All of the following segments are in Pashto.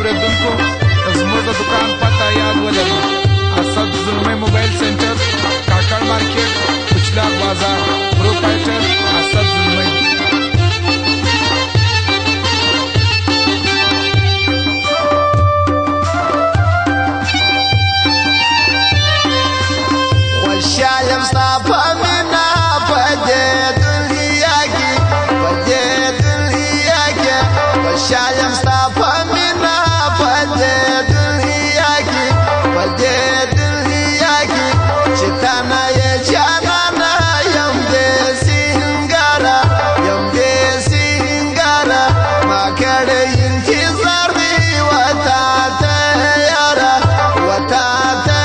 اوریدونکو زموږ د دکان پته یاد ولرئ. اسد زلمی موبایل سنټر، کاکړ مارکیټ، کچلاغ بازار. پروپرایټر اسد زلمی. خوشحالم ستا په مینه په دې دنیا کې، په دې دنیا کې خوشحالم ستا په مینه په دې دنیا کې، په دې دنیا کې چې تا نه یې جانانه یم دې سینګاره، یم دې سینګاره ما کړی انتظار دی وتا ته یاره، وتا ته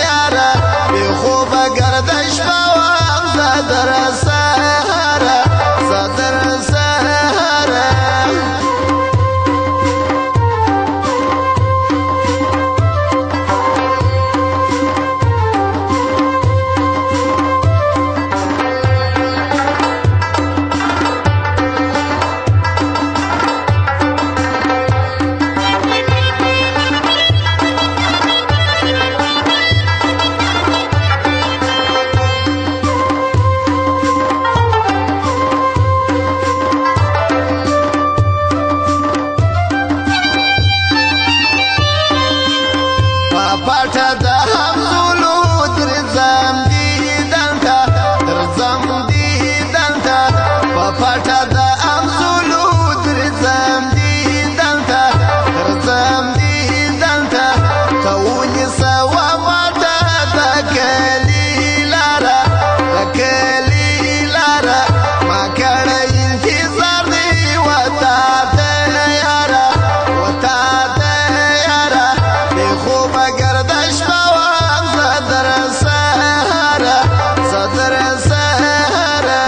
یاره بې خوبه گردش بوام زدر سهره، زدر سهره. پټه د همزولو درځم دیدن ته، درځم دیدن ته په پټه د همزولو درځم دیدن ته، درځم دیدن ته ته ونیسه وماته د کلي لاره، د کلي لاره ما کړی انتظار دی وتا ته یاره، وتا ته یاره بې خوبه گردش بوام زدر سهره، زدر سهره.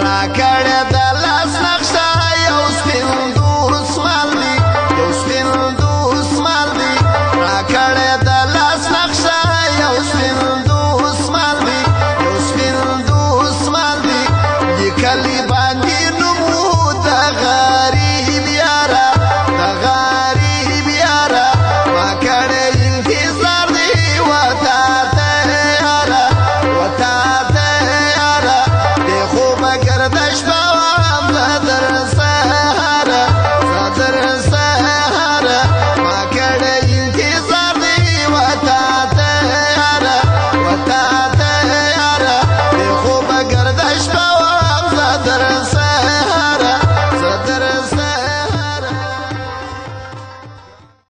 راکړه د لاس نقشه یو سپین دسمال دی، یو سپین دسمال دی راکړه د لاس نقشه یو سپین دسمال دی، یو سپین دسمال دی لیکلی باندې نومو د غریب یاره، د غریب یاره ما کړی انتظار دی وتا ته یاره، وتا ته یاره بې خوبه گردش